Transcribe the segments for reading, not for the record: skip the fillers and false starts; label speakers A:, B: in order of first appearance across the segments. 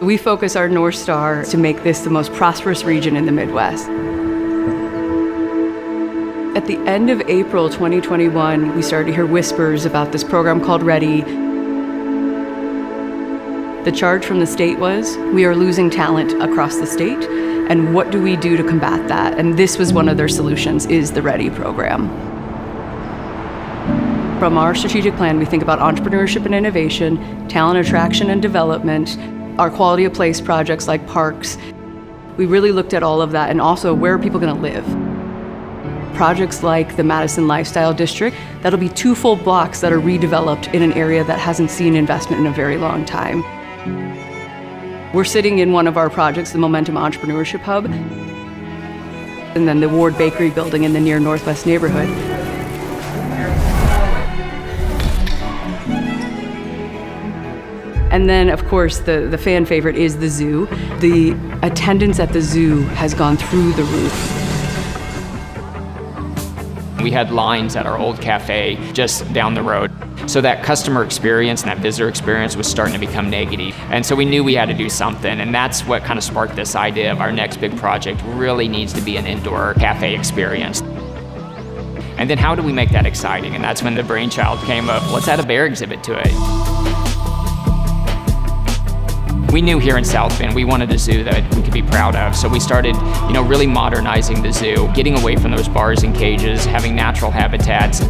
A: We focus our North Star to make this the most prosperous region in the Midwest. At the end of April 2021, we started to hear whispers about this program called READI. The charge from the state was, we are losing talent across the state, and what do we do to combat that? And this was one of their solutions, is the READI program. From our strategic plan, we think about entrepreneurship and innovation, talent attraction and development, our quality of place projects like parks. We really looked at all of that, and also where are people going to live? Projects like the Madison Lifestyle District, that'll be 2 full blocks that are redeveloped in an area that hasn't seen investment in a very long time. We're sitting in one of our projects, the Momentum Entrepreneurship Hub, and then the Ward Bakery building in the near Northwest neighborhood. And then, of course, the fan favorite is the zoo. The attendance at the zoo has gone through the roof.
B: We had lines at our old cafe just down the road. So that customer experience and that visitor experience was starting to become negative. And so we knew we had to do something, and that's what kind of sparked this idea of our next big project really needs to be an indoor cafe experience. And then how do we make that exciting? And that's when the brainchild came of, let's add a bear exhibit to it. We knew here in South Bend we wanted a zoo that we could be proud of, so we started, really modernizing the zoo, getting away from those bars and cages, having natural habitats.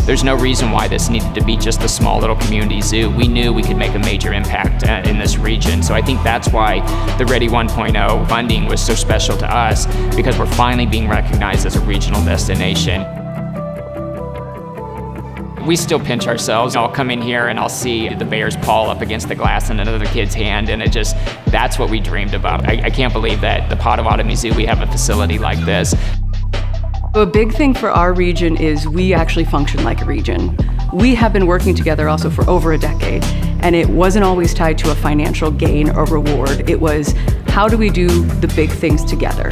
B: There's no reason why this needed to be just a small little community zoo. We knew we could make a major impact in this region, so I think that's why the READI 1.0 funding was so special to us, because we're finally being recognized as a regional destination. We still pinch ourselves. I'll come in here and I'll see the bear's paw up against the glass in another kid's hand, and that's what we dreamed about. I can't believe that the Potawattamie Zoo, we have a facility like this.
A: A big thing for our region is we actually function like a region. We have been working together also for over a decade, and it wasn't always tied to a financial gain or reward. It was, how do we do the big things together?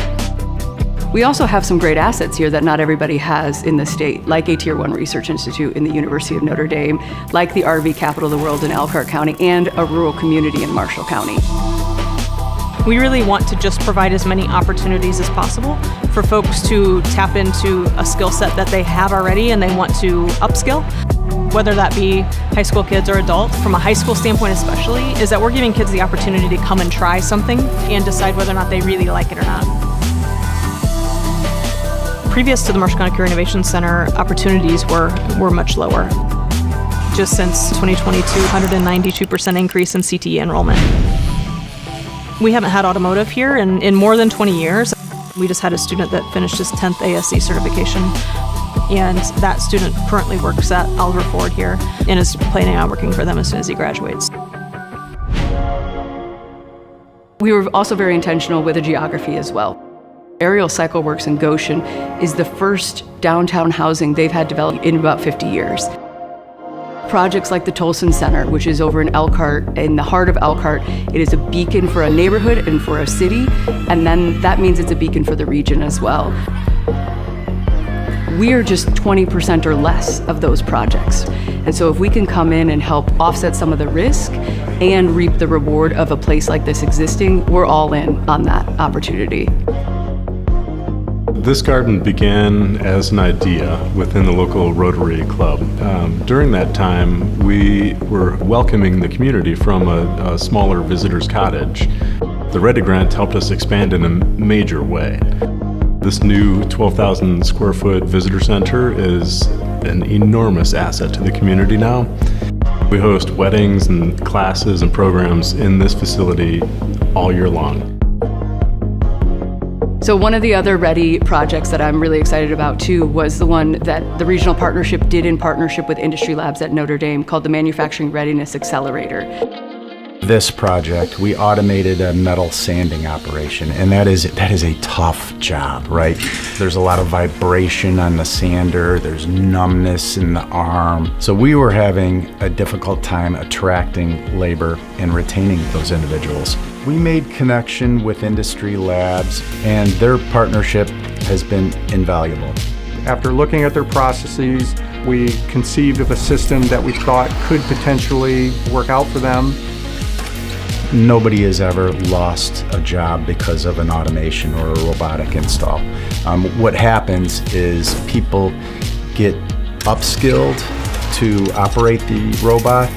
A: We also have some great assets here that not everybody has in the state, like a Tier 1 research institute in the University of Notre Dame, like the RV capital of the world in Elkhart County, and a rural community in Marshall County.
C: We really want to just provide as many opportunities as possible for folks to tap into a skill set that they have already and they want to upskill, whether that be high school kids or adults. From a high school standpoint especially, is that we're giving kids the opportunity to come and try something and decide whether or not they really like it or not. Previous to the Marshall County Career Innovation Center, opportunities were much lower. Just since 2022, 192% increase in CTE enrollment. We haven't had automotive here in more than 20 years. We just had a student that finished his 10th ASC certification, and that student currently works at Oliver Ford here and is planning on working for them as soon as he graduates.
A: We were also very intentional with the geography as well. Aerial Cycle Works in Goshen is the first downtown housing they've had developed in about 50 years. Projects like the Tolson Center, which is over in Elkhart, in the heart of Elkhart, it is a beacon for a neighborhood and for a city, and then that means it's a beacon for the region as well. We are just 20% or less of those projects. And so if we can come in and help offset some of the risk and reap the reward of a place like this existing, we're all in on that opportunity.
D: This garden began as an idea within the local Rotary Club. During that time, we were welcoming the community from a smaller visitor's cottage. The READI grant helped us expand in a major way. This new 12,000 square foot visitor center is an enormous asset to the community now. We host weddings and classes and programs in this facility all year long.
A: So one of the other READI projects that I'm really excited about too was the one that the regional partnership did in partnership with industry labs at Notre Dame called the Manufacturing Readiness Accelerator.
E: This project, we automated a metal sanding operation, and that is a tough job, right? There's a lot of vibration on the sander, there's numbness in the arm. So we were having a difficult time attracting labor and retaining those individuals. We made connection with industry labs, and their partnership has been invaluable.
F: After looking at their processes, we conceived of a system that we thought could potentially work out for them.
E: Nobody has ever lost a job because of an automation or a robotic install. What happens is people get upskilled to operate the robot.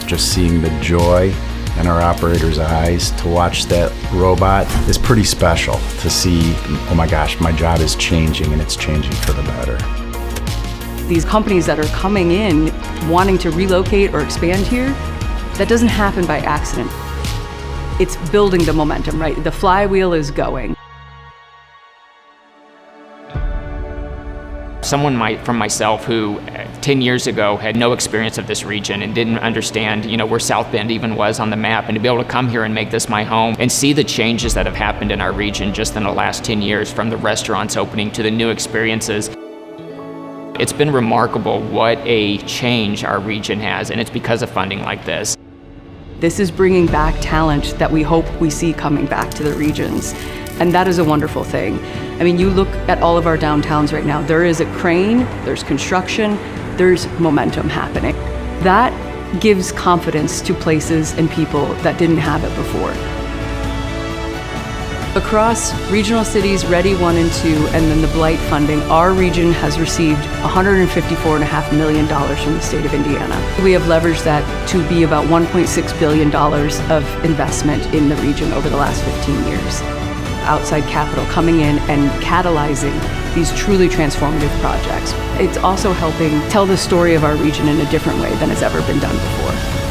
E: Just seeing the joy in our operators' eyes to watch that robot is pretty special to see, oh my gosh, my job is changing and it's changing for the better.
A: These companies that are coming in wanting to relocate or expand here, that doesn't happen by accident. It's building the momentum, right? The flywheel is going.
B: Someone from myself who 10 years ago had no experience of this region and didn't understand, where South Bend even was on the map, and to be able to come here and make this my home and see the changes that have happened in our region just in the last 10 years, from the restaurants opening to the new experiences. It's been remarkable what a change our region has, and it's because of funding like this.
A: This is bringing back talent that we hope we see coming back to the regions. And that is a wonderful thing. I mean, you look at all of our downtowns right now, there is a crane, there's construction, there's momentum happening. That gives confidence to places and people that didn't have it before. Across regional cities, READI 1 and 2, and then the Blight funding, our region has received $154.5 million from the state of Indiana. We have leveraged that to be about $1.6 billion of investment in the region over the last 15 years. Outside capital coming in and catalyzing these truly transformative projects. It's also helping tell the story of our region in a different way than has ever been done before.